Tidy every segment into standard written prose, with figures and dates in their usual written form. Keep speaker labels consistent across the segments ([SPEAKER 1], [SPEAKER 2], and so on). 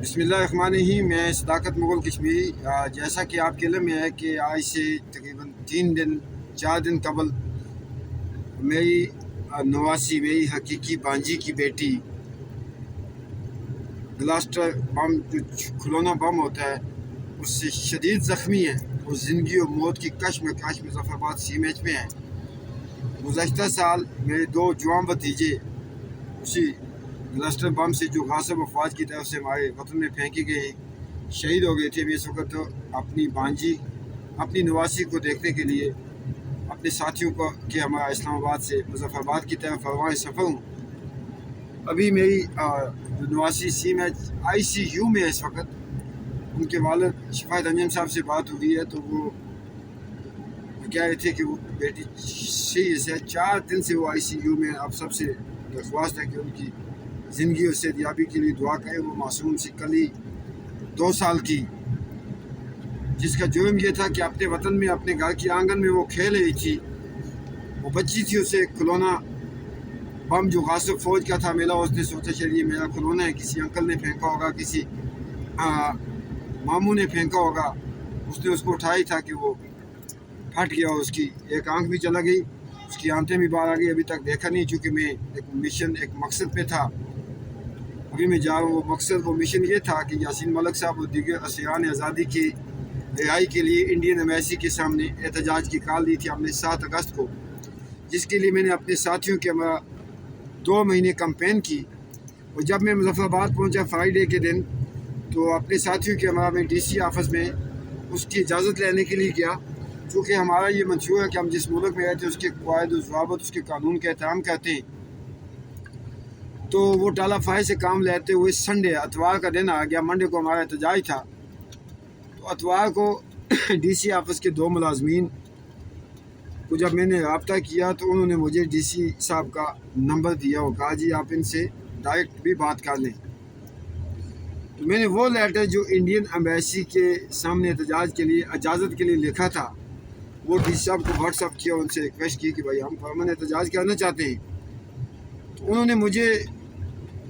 [SPEAKER 1] بسم اللہ الرحمن الرحیم۔ میں صداقت مغل کشمیری۔ جیسا کہ آپ کے علم میں ہے کہ آج سے تقریباً 4 دن قبل میری نواسی، میری حقیقی بانجی کی بیٹی گلاسٹر بم، جو کھلونا بم ہوتا ہے، اس سے شدید زخمی ہے۔ وہ زندگی اور موت کی کش میں مظفر آباد CMH میں ہے۔ گزشتہ سال میرے 2 جوان بھتیجے اسی گلاسٹر بم سے جو غاصب افواج کی طرف سے ہمارے وطن میں پھینکے گئے شہید ہو گئے تھے۔ میں اس وقت اپنی بانجی، اپنی نواسی کو دیکھنے کے لیے اپنے ساتھیوں کو کہ ہمارا اسلام آباد سے مظفر آباد کی طرف رواں سفر ہوں۔ ابھی میری جو نواسی CMH ICU میں ہے اس وقت۔ ان کے والد شفایت انجم صاحب سے بات ہوئی ہے تو وہ کہہ رہے تھے کہ وہ بیٹی سیریس ہے۔ 4 دن سے وہ ICU میں۔ اب سب سے درخواست ہے کہ ان کی زندگی اور صحتیابی کے لیے دعا کریں۔ وہ معصوم سی کلی 2 سال کی، جس کا جرم یہ تھا کہ اپنے وطن میں، اپنے گھر کے آنگن میں وہ کھیل رہی تھی۔ وہ بچی تھی، اسے کھلونا بم جو غاصب فوج کا تھا ملا۔ اس نے سوچا شاید یہ میرا کھلونا ہے، کسی انکل نے پھینکا ہوگا، کسی ماموں نے پھینکا ہوگا۔ اس نے اس کو اٹھائی تھا کہ وہ پھٹ گیا، اس کی ایک آنکھ بھی چلا گئی، اس کی آنتیں بھی باہر آ گئی۔ ابھی تک دیکھا نہیں، چونکہ میں ایک مشن، ایک مقصد پہ تھا۔ ابھی میں جا رہا ہوں۔ وہ مقصد، وہ مشن یہ تھا کہ یاسین ملک صاحب اور دیگر اسیران آزادی کی رہائی کے لیے انڈین ایمبیسی کے سامنے احتجاج کی کال دی تھی ہم نے 7 اگست کو، جس کے لیے میں نے اپنے ساتھیوں کے ہمارا 2 مہینے کمپین کی۔ اور جب میں مظفر آباد پہنچا فرائیڈے کے دن، تو اپنے ساتھیوں کے ہمارا میں DC آفس میں اس کی اجازت لینے کے لیے گیا، چونکہ ہمارا یہ منشور ہے کہ ہم جس ملک میں رہتے ہیں اس کے قواعد و ضوابط، اس کے قانون کا احترام کرتے ہیں۔ تو وہ ٹالا فائی سے کام لیتے ہوئے سنڈے، اتوار کا دن آ گیا۔ منڈے کو ہمارا احتجاج تھا، تو اتوار کو DC آفس کے 2 ملازمین کو جب میں نے رابطہ کیا تو انہوں نے مجھے DC صاحب کا نمبر دیا اور کہا جی آپ ان سے ڈائریکٹ بھی بات کر لیں۔ تو میں نے وہ لیٹر جو انڈین ایمبیسی کے سامنے احتجاج کے لیے اجازت کے لیے لکھا تھا، وہ DC صاحب کو واٹس ایپ کیا، ان سے ریکویسٹ کی کہ بھائی ہم پرامن احتجاج کرنا چاہتے ہیں۔ تو انہوں نے مجھے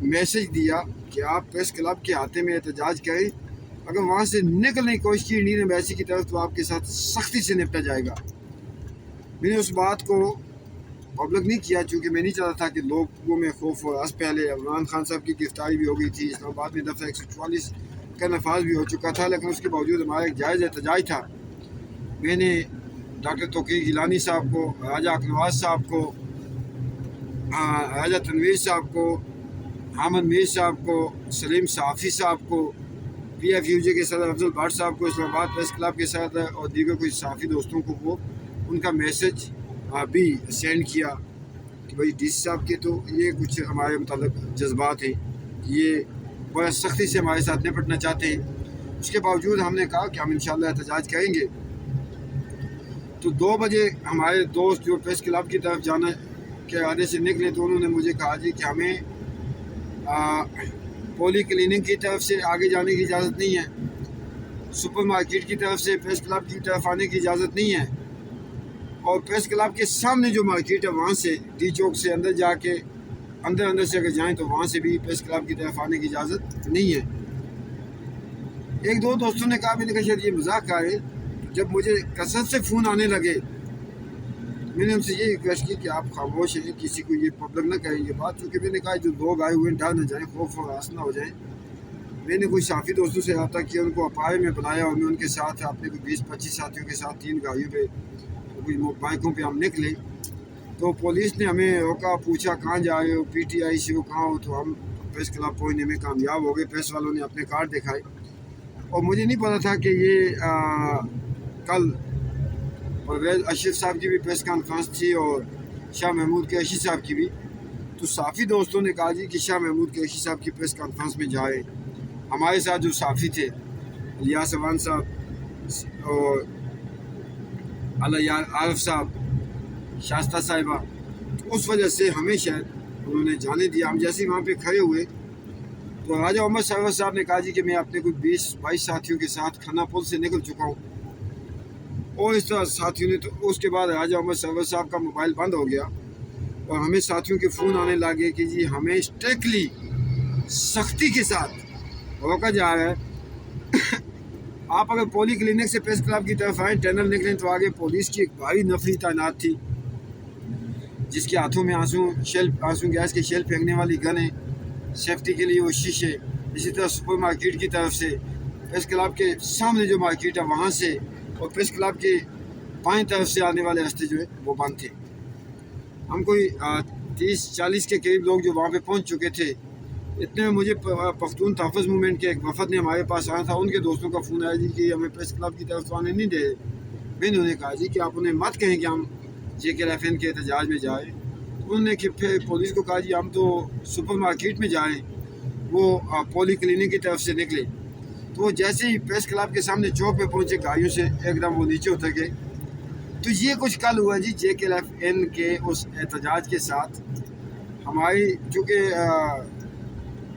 [SPEAKER 1] میسج دیا کہ آپ پریس کلب کے احاطے میں احتجاج کریں، اگر وہاں سے نکلنے کی کوشش کی انڈین ایمبیسی کی طرف تو آپ کے ساتھ سختی سے نپٹا جائے گا۔ میں نے اس بات کو پبلک نہیں کیا، چونکہ میں نہیں چاہتا تھا کہ لوگوں میں خوف ہو۔ آج پہلے عمران خان صاحب کی گرفتاری بھی ہو گئی تھی، اسلام آباد میں دفتر 144 کا نفاذ بھی ہو چکا تھا، لیکن اس کے باوجود ہمارا ایک جائز احتجاج تھا۔ میں نے ڈاکٹر توقیر گیلانی صاحب کو، راجہ اکنواز صاحب کو، راجہ تنویر صاحب کو، حامد میر صاحب کو، سلیم صحافی صاحب کو، PFUJ کے صدر افضل بٹ صاحب کو، اسلام آباد پریس کلب کے صدر اور دیگر کچھ صحافی دوستوں کو وہ ان کا میسج بھی سینڈ کیا کہ بھائی DC صاحب کے تو یہ کچھ ہمارے متعلق جذبات ہیں، یہ بڑا سختی سے ہمارے ساتھ نپٹنا چاہتے ہیں۔ اس کے باوجود ہم نے کہا کہ ہم انشاءاللہ احتجاج کریں گے۔ تو 2 بجے ہمارے دوست جو پریس کلب کی طرف جانا کے ارادے سے نکلے تو انہوں نے مجھے کہا جی کہ ہمیں پولی کلینک کی طرف سے آگے جانے کی اجازت نہیں ہے، سپر مارکیٹ کی طرف سے پریس کلب کی طرف آنے کی اجازت نہیں ہے، اور پریس کلب کے سامنے جو مارکیٹ ہے وہاں سے D چوک سے اندر جا کے اندر سے اگر جائیں تو وہاں سے بھی پریس کلب کی طرف آنے کی اجازت نہیں ہے۔ 1-2 دوستوں نے کہا، میں نے کہا شاید یہ مذاق کر رہے۔ جب مجھے کثرت سے فون آنے لگے، میں نے ان سے یہ ریکویسٹ کی کہ آپ خاموش ہیں، کسی کو یہ پبلک نہ کریں یہ بات، چونکہ میں نے کہا جو لوگ آئے ہوئے ڈر نہ جائیں، خوف و ہراس نہ ہو جائیں۔ میں نے کچھ صحافی دوستوں سے رابطہ کیا، ان کو اپارے میں بلایا اور میں ان کے ساتھ اپنے کوئی 20-25 ساتھیوں کے ساتھ 3 گاڑیوں پہ، کچھ بائکوں پہ ہم نکلے۔ تو پولیس نے ہمیں روکا، پوچھا کہاں جا رہے ہو، PTI سے ہو، کہاں ہو؟ تو ہم پریس کلب پہنچنے میں کامیاب ہو گئے۔ پریس والوں نے اپنے کارڈ دکھائے اور مجھے نہیں پتا تھا کہ یہ کل پرویز اشرف صاحب کی بھی پریس کانفرنس تھی اور شاہ محمود قریشی صاحب کی بھی۔ تو صحافی دوستوں نے کہا جی کہ شاہ محمود قریشی صاحب کی پریس کانفرنس میں جائے۔ ہمارے ساتھ جو صحافی تھے، الیاس اوان صاحب اور عارف صاحب، شائستہ صاحبہ، تو اس وجہ سے ہمیں شاید انہوں نے جانے دیا۔ ہم جیسے ہی وہاں پہ کھڑے ہوئے تو راجہ عمر سرور صاحب نے کہا جی کہ میں اپنے کچھ 20-22 ساتھیوں کے ساتھ کھنہ پل سے نکل چکا ہوں، اور اس طرح ساتھیوں نے۔ تو اس کے بعد راجہ عمر سرور صاحب کا موبائل بند ہو گیا اور ہمیں ساتھیوں کے فون آنے لگے کہ جی ہمیں اسٹرکٹلی سختی کے ساتھ रोका जा रहा है। आप अगर पोली क्लिनिक से प्रेस क्लब की तरफ आए, टनल निकलें तो आगे पुलिस की एक भारी नफरी तैनात थी, जिसके हाथों में आंसू गैस के शेल फेंकने वाली गन है, सेफ्टी के लिए वो शीशे। इसी तरह सुपर मार्केट की तरफ से प्रेस क्लब के सामने जो मार्केट है वहाँ से और प्रेस क्लब के बाएं तरफ से आने वाले रास्ते जो है वो बंद थे। हम कोई 30-40 के करीब लोग जो वहाँ पे पहुँच चुके थे। इतने में मुझे पख्तून तहफ़्फ़ुज़ मूवमेंट के एक वफद ने हमारे पास आया था। उनके दोस्तों का फ़ोन आया जी कि हमें प्रेस क्लब की तरफ आने नहीं दे। मैंने उन्हें कहा जी कि आप उन्हें मत कहें कि हम JKLFN के एहतजाज में जाएँ। उन्होंने कि फिर पुलिस को कहा जी हम तो सुपर मार्केट में जाएँ। वो पोली क्लिनिक की तरफ से निकले तो वो जैसे ही प्रेस क्लब के सामने चौक पे पहुँचे गाड़ियों से एकदम वो नीचे उतर गए। तो ये कुछ कल हुआ जी JKLFN के उस एहतजाज के साथ। हमारी चूँकि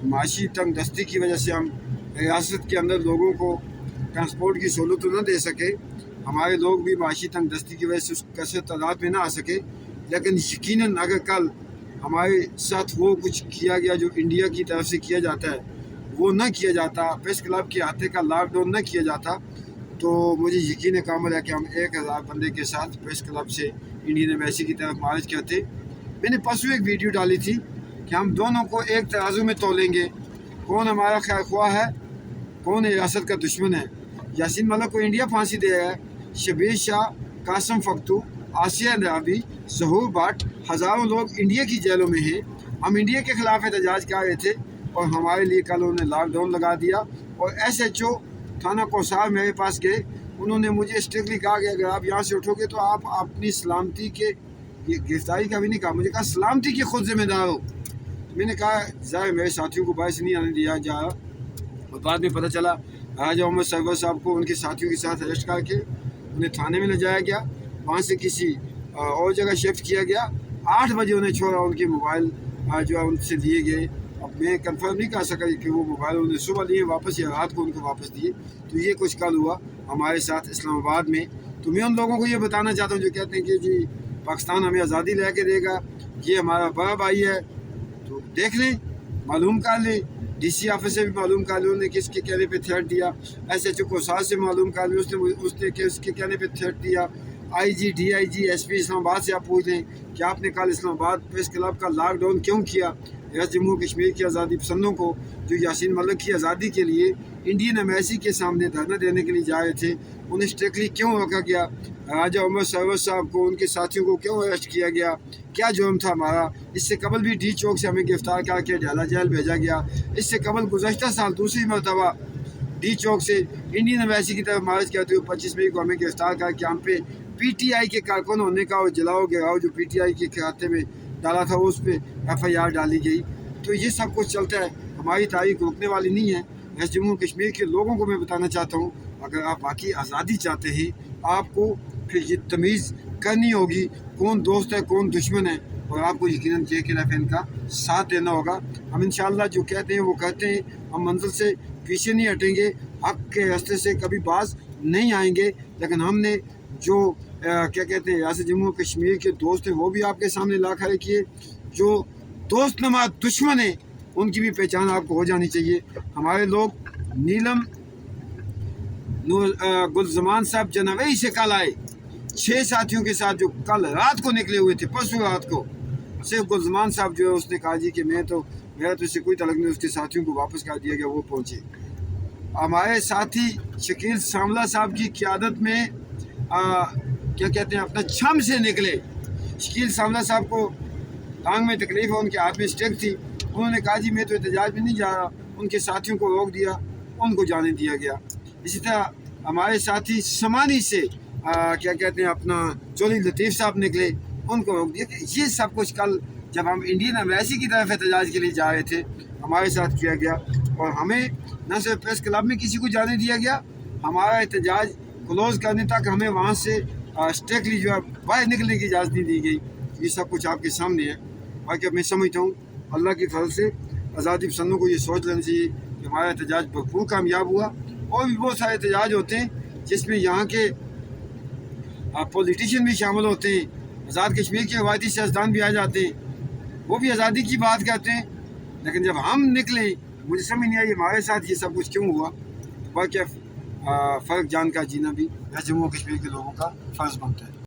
[SPEAKER 1] माशी तंग दस्ती की वजह से हम रियासत के अंदर लोगों को ट्रांसपोर्ट की सहूलत तो न दे सके, हमारे लोग भी माशी तंग दस्ती की वजह से उस कसरत तादाद में ना आ सके। लेकिन यकीनन अगर कल हमारे साथ वो कुछ किया गया जो इंडिया की तरफ से किया जाता है वो न किया जाता, प्रेस क्लब के हाथे का लॉकडाउन न किया जाता, तो मुझे यकीन कामिल है कि हम 1000 बंदे के साथ प्रेस क्लब से इंडियन एम्बेसी की तरफ मार्च करते। मैंने परसों एक वीडियो डाली थी कि हम दोनों को एक तराजू में तोलेंगे, कौन हमारा खैर ख्वाह है, कौन रियासत का दुश्मन है। यासीन मलिक को इंडिया फांसी दे रहा है, शबीर शाह, कासम फख्तू, आसिया अंद्राबी, ज़हूर भट्ट, हज़ारों लोग इंडिया की जेलों में हैं। हम इंडिया के ख़िलाफ़ एहतजाज कर रहे थे और हमारे लिए कल उन्होंने लॉकडाउन लगा दिया। और SHO थाना कोसार मेरे पास गए, उन्होंने मुझे स्ट्रिक्टली कहा कि अगर आप यहाँ से उठोगे तो आप अपनी सलामती के, ये गिरफ्तारी का भी नहीं कहा, मुझे कहा सलामती के खुद जिम्मेदार हो। मैंने कहा ज़ाहिर मेरे साथियों को बाहर से नहीं आने दिया जा रहा। और बाद में पता चला राजा मोहम्मद सरवर साहब को उनके साथियों के साथ अरेस्ट करके उन्हें थाने में ले जाया गया, वहाँ से किसी और जगह शिफ्ट किया गया। 8 बजे उन्हें छोड़ा, उनके मोबाइल जो है उनसे दिए गए। अब मैं कंफर्म नहीं कर सका कि वो मोबाइल उन्हें सुबह लिए वापस या रात को उनको वापस दिए। तो ये कुछ कल हुआ हमारे साथ इस्लामाबाद में। तो मैं उन लोगों को ये बताना चाहता हूँ जो कहते हैं कि जी पाकिस्तान हमें आज़ादी ला के देगा, ये हमारा बड़ा भाई है, तो देख लें, मालूम कर लें। DC ऑफिस से भी मालूम कर लें उन्होंने किसके कहने पे थ्रेट दिया। SHO को साथ से मालूम कर लें उसने किसके कहने पे थ्रेट दिया। IG, DIG, SP इस्लामाबाद से आप पूछ लें कि आपने कल इस्लामाबाद प्रेस क्लब का लॉकडाउन क्यों किया। रियासत जम्मू कश्मीर की आज़ादी पसंदों को जो यासीन मलिक की आज़ादी के लिए इंडियन एम्बेसी के सामने धरना देने के लिए जा रहे थे, उन्हें स्ट्रिक्टली क्यों रोका गया। राजा मोहम्मद सरवर साहब को, उनके साथियों को क्यों अरेस्ट किया गया, क्या जुर्म था हमारा। इससे कबल भी D चौक से हमें गिरफ्तार करके डाला जेल भेजा गया। इससे कबल गुज़श्ता साल दूसरी मरतबा D चौक से इंडियन एम्बेसी की तरफ मार्च करते हुए 25 मई को हमें गिरफ्तार करके हम पे PTI के कारकुन होने का और जलाओ गिराओ जो PTI के खाते में डाला था उस पर FIR डाली गई। तो ये सब कुछ चलता है, हमारी तारीख रुकने वाली नहीं है। रियासत जम्मू कश्मीर के लोगों को मैं बताना चाहता हूँ, अगर आप वाकई आज़ादी चाहते हैं आपको फिर ये तमीज़ करनी होगी कौन दोस्त है कौन दुश्मन है, और आपको यकीनन JKLFN का साथ देना होगा। हम इंशाअल्लाह जो कहते हैं वो कहते हैं, हम मंजिल से पीछे नहीं हटेंगे, हक़ के रास्ते से कभी बाज नहीं आएंगे। लेकिन हमने जो क्या कहते हैं रियासत जम्मू कश्मीर के दोस्त हैं वो भी आपके सामने ला खड़े किए, जो दोस्त नमा दुश्मन है उनकी भी पहचान आपको हो जानी चाहिए। हमारे लोग नीलम गुलजमान साहब जनवरी से कल आए 6 साथियों के साथ जो कल रात को निकले हुए थे, परसों रात को। सिर्फ गुलजमान साहब जो है उसने कहा जी कि मेरा तो इससे कोई तलक नहीं, उसके साथियों को वापस कर दिया गया, वो पहुँचे। हमारे साथी शकील सामला साहब की क़यादत में क्या कहते हैं अपना छम से निकले। शकील सामला साहब को टांग में तकलीफ है, उनके हाथ में स्टिक थी, उन्होंने कहा जी मैं तो एहतजाज में नहीं जा रहा, उनके साथियों को रोक दिया, उनको जाने दिया गया। इसी तरह हमारे साथी समानी से क्या कहते हैं अपना चौधरी लतीफ़ साहब निकले, उनको रोक दिया। ये सब कुछ कल जब हम इंडियन एम्बेसी की तरफ एहतजाज के लिए जा रहे थे हमारे साथ किया गया, और हमें न सिर्फ प्रेस क्लब में किसी को जाने दिया गया, हमारा एहतजाज क्लोज़ करने तक हमें वहाँ से स्ट्रिक्टली जो है बाहर निकलने की इजाज़त नहीं दी गई। ये सब कुछ आपके सामने है। बाकी अब मैं समझता हूँ अल्लाह की फजल से आज़ादी पसंदों को ये सोच लेना चाहिए कि हमारा एहतजाज भरपूर कामयाब हुआ। और भी बहुत सारे एहतजाज होते हैं जिसमें यहाँ के पॉलिटिशियन भी शामिल होते हैं, आज़ाद कश्मीर के रवायती सियासतदान भी आ जाते हैं, वो भी आज़ादी की बात करते हैं। लेकिन जब हम निकलें مجھے سمجھ نہیں آئی ہمارے ساتھ یہ سب کچھ کیوں ہوا. واقعہ فرق جان کر جینا بھی جموں کشمیر کے لوگوں کا فرض بنتا ہے.